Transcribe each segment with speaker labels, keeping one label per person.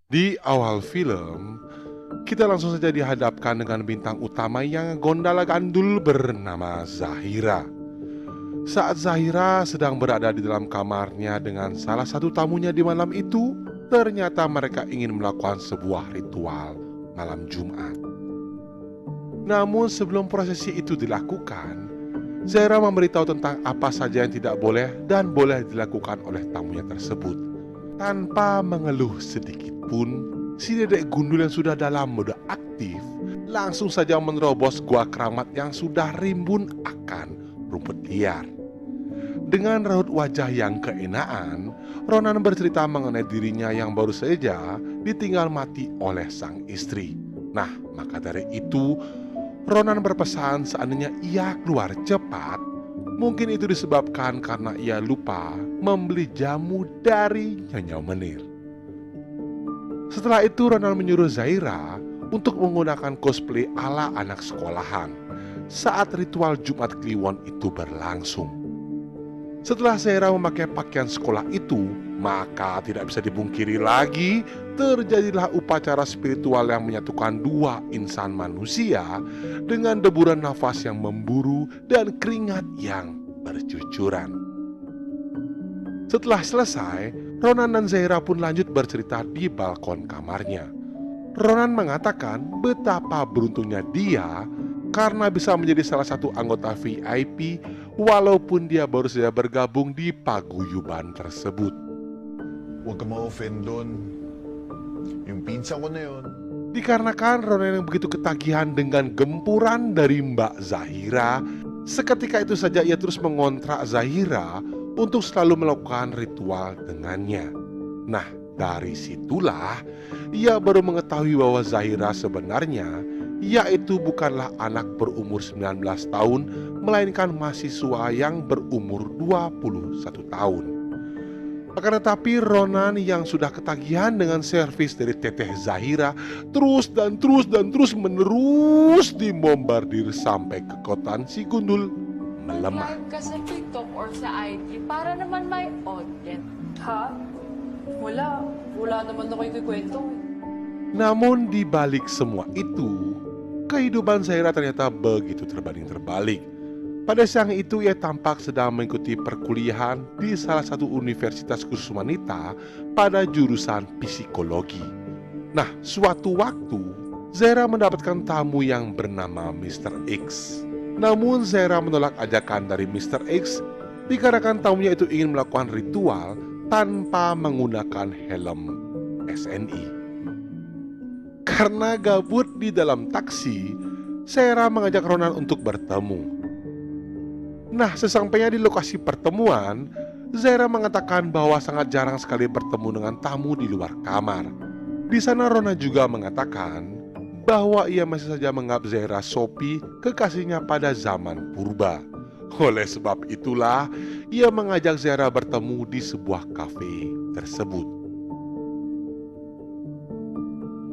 Speaker 1: Di awal film, kita langsung saja dihadapkan dengan bintang utama yang gondala gandul bernama Zahira. Saat Zahira sedang berada di dalam kamarnya dengan salah satu tamunya di malam itu, ternyata mereka ingin melakukan sebuah ritual malam Jumat. Namun sebelum prosesi itu dilakukan, Zahira memberitahu tentang apa saja yang tidak boleh dan boleh dilakukan oleh tamunya tersebut. Tanpa mengeluh sedikit pun, si dedek gundul yang sudah dalam mode aktif langsung saja menerobos gua keramat yang sudah rimbun akan rumput liar. Dengan raut wajah yang keenaan, Ronan bercerita mengenai dirinya yang baru saja ditinggal mati oleh sang istri. Nah, maka dari itu, Ronan berpesan seandainya ia keluar cepat, mungkin itu disebabkan karena ia lupa membeli jamu dari Nyonya Menir. Setelah itu Ronan menyuruh Zahira untuk menggunakan cosplay ala anak sekolahan saat ritual Jumat Kliwon itu berlangsung. Setelah Zahira memakai pakaian sekolah itu, maka tidak bisa dipungkiri lagi terjadilah upacara spiritual yang menyatukan dua insan manusia dengan deburan nafas yang memburu dan keringat yang bercucuran. Setelah selesai, Ronan dan Zahira pun lanjut bercerita di balkon kamarnya. Ronan mengatakan betapa beruntungnya dia karena bisa menjadi salah satu anggota VIP walaupun dia baru saja bergabung di paguyuban tersebut.
Speaker 2: Huwag ka ma-offend doon. Yung pinsan ko na yun.
Speaker 1: Dikarenakan Ronan yang begitu ketagihan dengan gempuran dari Mbak Zahira, seketika itu saja ia terus mengontrak Zahira untuk selalu melakukan ritual dengannya. Nah, dari situlah ia baru mengetahui bahwa Zahira sebenarnya yaitu bukanlah anak berumur 19 tahun, melainkan mahasiswa yang berumur 21 tahun. Akan tetapi Ronan yang sudah ketagihan dengan servis dari Teteh Zahira terus menerus dibombardir sampai kekotaan si gundul melemah.
Speaker 3: Mag-live ka sa TikTok or sa IG para naman may audience. Ha? Wala naman ako ikikwento.
Speaker 1: Namun di balik semua itu, kehidupan Zahira ternyata begitu terbanding terbalik. Pada siang itu ia tampak sedang mengikuti perkuliahan di salah satu universitas khusus wanita pada jurusan psikologi. Nah, suatu waktu Zahira mendapatkan tamu yang bernama Mr. X. Namun Zahira menolak ajakan dari Mr. X dikarenakan tamunya itu ingin melakukan ritual tanpa menggunakan helm SNI. Karena gabut di dalam taksi, Zahira mengajak Ronan untuk bertemu. Nah, sesampainya di lokasi pertemuan, Zahira mengatakan bahwa sangat jarang sekali bertemu dengan tamu di luar kamar. Di sana Ronan juga mengatakan bahwa ia masih saja menganggap Zahira Sophie kekasihnya pada zaman purba. Oleh sebab itulah, ia mengajak Zahira bertemu di sebuah kafe tersebut.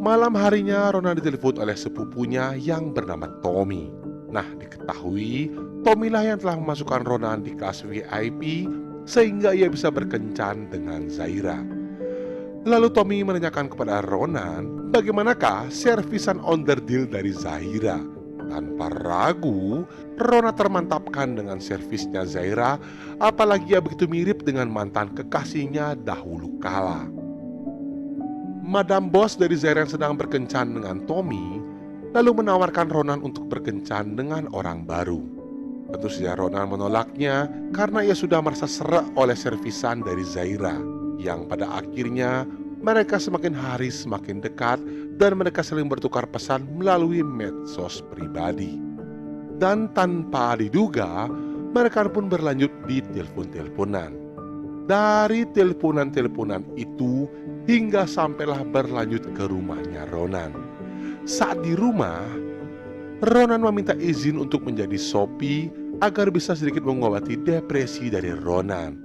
Speaker 1: Malam harinya Ronan ditelepon oleh sepupunya yang bernama Tommy. Nah, diketahui Tommy lah yang telah memasukkan Ronan di kelas VIP sehingga ia bisa berkencan dengan Zahira. Lalu Tommy menanyakan kepada Ronan bagaimanakah servisan onderdil dari Zahira. Tanpa ragu, Ronan termantapkan dengan servisnya Zahira, apalagi ia begitu mirip dengan mantan kekasihnya dahulu kala. Madam bos dari Zahira yang sedang berkencan dengan Tommy lalu menawarkan Ronan untuk berkencan dengan orang baru. Tentu saja Ronan menolaknya karena ia sudah merasa serak oleh servisan dari Zahira, yang pada akhirnya mereka semakin hari semakin dekat dan mereka saling bertukar pesan melalui medsos pribadi. Dan tanpa diduga, mereka pun berlanjut di telepon-teleponan. Dari teleponan-teleponan itu hingga sampailah berlanjut ke rumahnya Ronan. Saat di rumah, Ronan meminta izin untuk menjadi Sophie agar bisa sedikit mengobati depresi dari Ronan.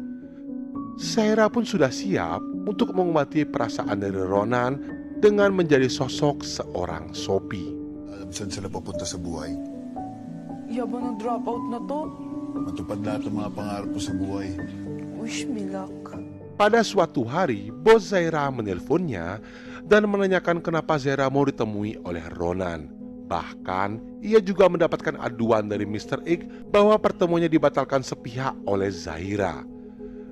Speaker 1: Zahira pun sudah siap untuk mengobati perasaan dari Ronan dengan menjadi sosok seorang Sophie.
Speaker 2: Alam saan sila papunta sa buhay.
Speaker 3: Yaba ng dropout na to.
Speaker 2: Matupad lahat ng mga pangarap mo sa buhay.
Speaker 4: Wish me luck.
Speaker 1: Pada suatu hari, bos Zaira menelponnya dan menanyakan kenapa Zaira mau ditemui oleh Ronan. Bahkan, ia juga mendapatkan aduan dari Mr. X bahwa pertemuannya dibatalkan sepihak oleh Zaira.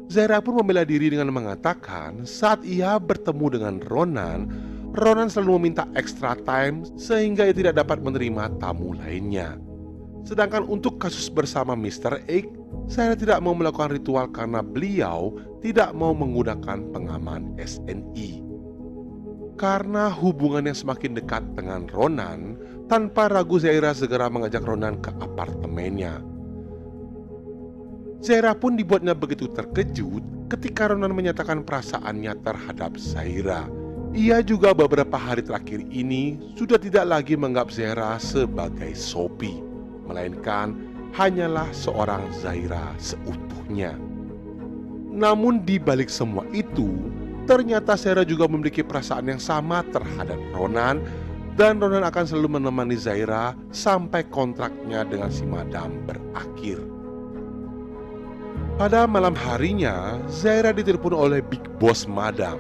Speaker 1: Zaira pun membela diri dengan mengatakan saat ia bertemu dengan Ronan, Ronan selalu meminta extra time sehingga ia tidak dapat menerima tamu lainnya. Sedangkan untuk kasus bersama Mr. X, Zaira tidak mau melakukan ritual karena beliau tidak mau menggunakan pengaman SNI. Karena hubungan yang semakin dekat dengan Ronan, tanpa ragu Zaira segera mengajak Ronan ke apartemennya. Zaira pun dibuatnya begitu terkejut ketika Ronan menyatakan perasaannya terhadap Zaira. Ia juga beberapa hari terakhir ini sudah tidak lagi menganggap Zaira sebagai Sophie, melainkan hanyalah seorang Zaira seutuhnya. Namun di balik semua itu, ternyata Zaira juga memiliki perasaan yang sama terhadap Ronan, dan Ronan akan selalu menemani Zaira sampai kontraknya dengan si Madam berakhir. Pada malam harinya, Zaira ditelepon oleh Big Boss Madam.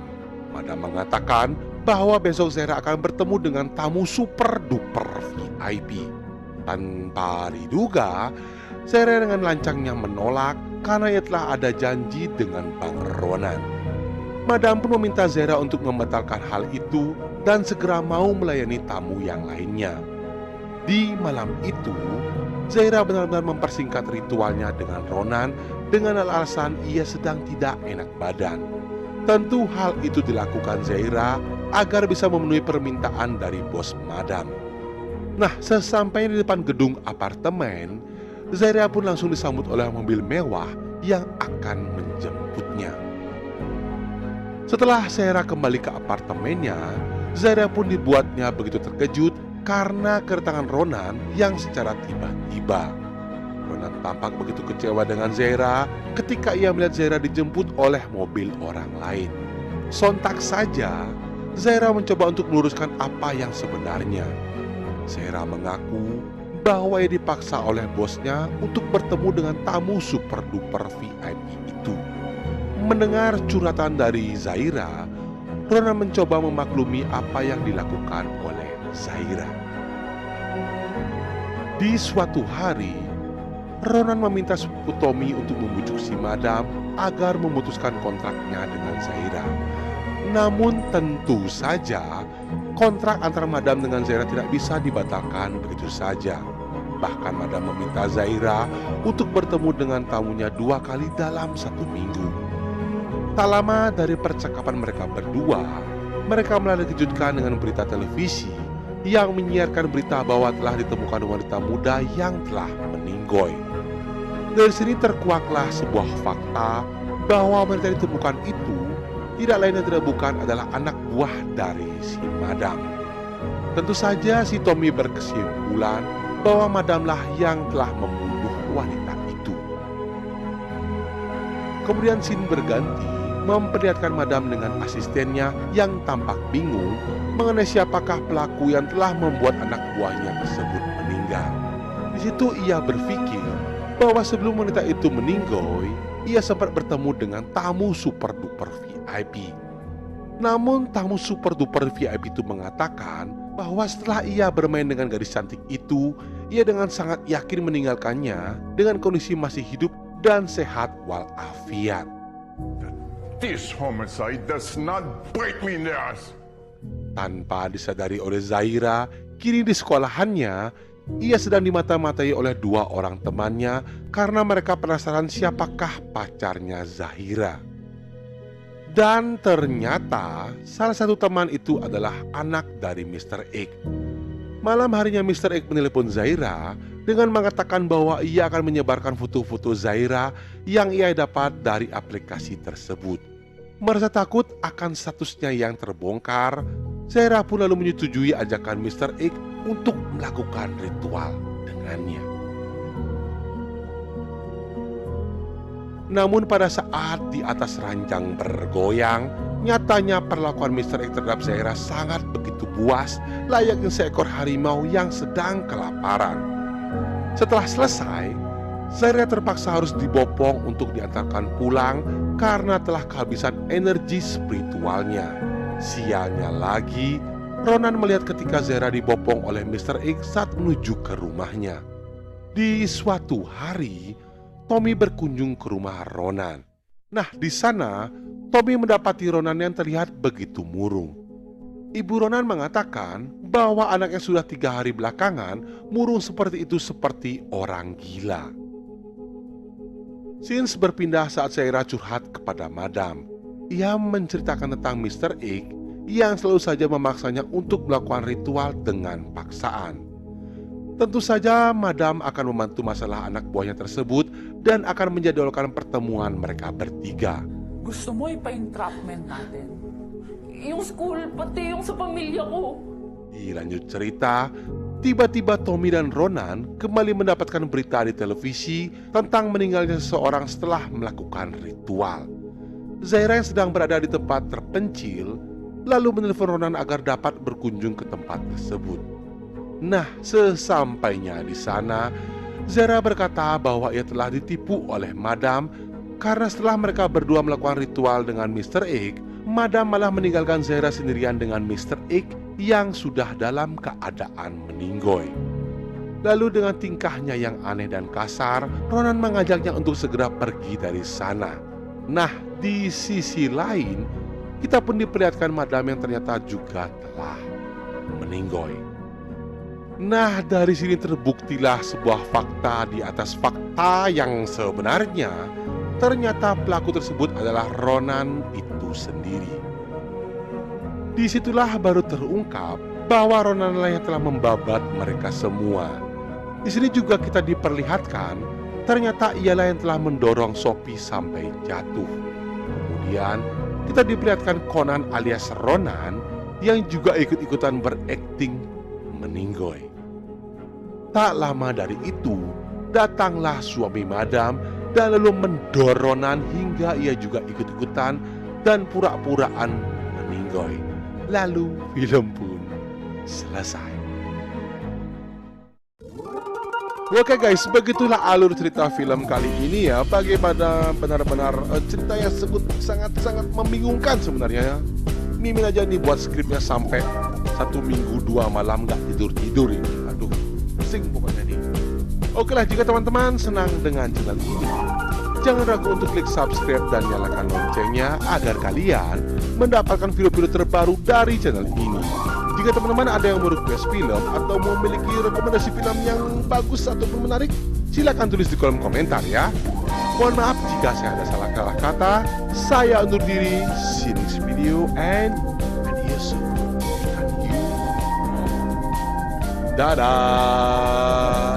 Speaker 1: Madam mengatakan bahwa besok Zaira akan bertemu dengan tamu super duper VIP. Tanpa diduga, Zaira dengan lancangnya menolak karena ia telah ada janji dengan Bang Ronan. Madam pun meminta Zaira untuk membatalkan hal itu dan segera mau melayani tamu yang lainnya. Di malam itu, Zaira benar-benar mempersingkat ritualnya dengan Ronan dengan alasan ia sedang tidak enak badan. Tentu hal itu dilakukan Zaira agar bisa memenuhi permintaan dari bos Madam. Nah, sesampainya di depan gedung apartemen, Zaira pun langsung disambut oleh mobil mewah yang akan menjemputnya. Setelah Zaira kembali ke apartemennya, Zaira pun dibuatnya begitu terkejut karena kedatangan Ronan yang secara tiba-tiba. Ronan tampak begitu kecewa dengan Zaira ketika ia melihat Zaira dijemput oleh mobil orang lain. Sontak saja, Zaira mencoba untuk meluruskan apa yang sebenarnya. Zaira mengaku bahwa ia dipaksa oleh bosnya untuk bertemu dengan tamu super duper VIP itu. Mendengar curhatan dari Zaira, Ronan mencoba memaklumi apa yang dilakukan oleh Zaira. Di suatu hari, Ronan meminta sepupu Tommy untuk membujuk si Madam agar memutuskan kontraknya dengan Zaira. Namun tentu saja, kontrak antara Madam dengan Zaira tidak bisa dibatalkan begitu saja. Bahkan Madam meminta Zaira untuk bertemu dengan tamunya 2 kali dalam 1 minggu. Tak lama dari percakapan mereka berdua, mereka malah dikejutkan dengan berita televisi yang menyiarkan berita bahwa telah ditemukan wanita muda yang telah meninggoy. Dari sini terkuaklah sebuah fakta bahwa wanita yang ditemukan itu tidak lain dan tidak bukan adalah anak buah dari si Madam. Tentu saja si Tommy berkesimpulan bahwa Madamlah yang telah membunuh wanita itu. Kemudian scene berganti memperlihatkan Madam dengan asistennya yang tampak bingung mengenai siapakah pelaku yang telah membuat anak buahnya tersebut meninggal. Di situ ia berpikir bahwa sebelum wanita itu meninggoy, ia sempat bertemu dengan tamu super duper VIP. Namun tamu super duper VIP itu mengatakan bahwa setelah ia bermain dengan gadis cantik itu, ia dengan sangat yakin meninggalkannya dengan kondisi masih hidup dan sehat walafiat.
Speaker 5: This homicide does not bite me in the ass.
Speaker 1: Tanpa disadari oleh Zaira, kini di sekolahannya, ia sedang dimata-matai oleh 2 orang temannya karena mereka penasaran siapakah pacarnya Zahira. Dan ternyata salah satu teman itu adalah anak dari Mr. X. Malam harinya Mr. X menelepon Zaira dengan mengatakan bahwa ia akan menyebarkan foto-foto Zaira yang ia dapat dari aplikasi tersebut. Merasa takut akan statusnya yang terbongkar, Zaira pun lalu menyetujui ajakan Mr. X untuk melakukan ritual dengannya. Namun pada saat di atas ranjang bergoyang, nyatanya perlakuan Mr. X terhadap Zaira sangat begitu buas, layaknya seekor harimau yang sedang kelaparan. Setelah selesai, Zahira terpaksa harus dibopong untuk diantarkan pulang karena telah kehabisan energi spiritualnya. Sialnya lagi, Ronan melihat ketika Zahira dibopong oleh Mr. X saat menuju ke rumahnya. Di suatu hari, Tommy berkunjung ke rumah Ronan. Nah, di sana Tommy mendapati Ronan yang terlihat begitu murung. Ibu Ronan mengatakan bahwa anaknya sudah 3 hari belakangan murung seperti itu seperti orang gila. Scenes berpindah saat Zahira curhat kepada Madam. Ia menceritakan tentang Mr. X yang selalu saja memaksanya untuk melakukan ritual dengan paksaan. Tentu saja Madam akan membantu masalah anak buahnya tersebut dan akan menjadwalkan pertemuan mereka bertiga.
Speaker 6: Gusto mo ipa-entrapment natin? Yung school, pati yung sa pamilya ko.
Speaker 1: Dilanjut cerita, tiba-tiba Tommy dan Ronan kembali mendapatkan berita di televisi tentang meninggalnya seseorang setelah melakukan ritual. Zahira yang sedang berada di tempat terpencil lalu menelpon Ronan agar dapat berkunjung ke tempat tersebut. Nah, sesampainya di sana, Zahira berkata bahwa ia telah ditipu oleh Madam karena setelah mereka berdua melakukan ritual dengan Mr. X, Madam malah meninggalkan Zahira sendirian dengan Mr. X yang sudah dalam keadaan meninggoy. Lalu dengan tingkahnya yang aneh dan kasar, Ronan mengajaknya untuk segera pergi dari sana. Nah, di sisi lain, kita pun diperlihatkan Madam yang ternyata juga telah meninggoy. Nah, dari sini terbuktilah sebuah fakta di atas fakta yang sebenarnya. Ternyata pelaku tersebut adalah Ronan itu sendiri. Disitulah baru terungkap bahwa Ronan lah yang telah membabat mereka semua. Di sini juga kita diperlihatkan ternyata ialah yang telah mendorong Sophie sampai jatuh. Kemudian kita diperlihatkan Conan alias Ronan yang juga ikut-ikutan berakting meninggoy. Tak lama dari itu datanglah suami Madam dan lalu mendorong Ronan hingga ia juga ikut-ikutan dan pura-puraan meninggoy. Lalu film pun selesai. Oke guys, begitulah alur cerita film kali ini ya. Bagaimana benar-benar cerita yang sangat-sangat membingungkan sebenarnya ya. Mimin aja nih buat skripnya sampai 1 minggu 2 malam gak tidur-tidur ini. Aduh, pusing pokoknya nih. Oke lah, jika teman-teman senang dengan channel ini, jangan ragu untuk klik subscribe dan nyalakan loncengnya agar kalian mendapatkan video-video terbaru dari channel ini. Jika teman-teman ada yang mau request film atau memiliki rekomendasi film yang bagus ataupun menarik, silakan tulis di kolom komentar ya. Mohon maaf jika saya ada salah kata. Saya undur diri. See you next video and adios. Dadah.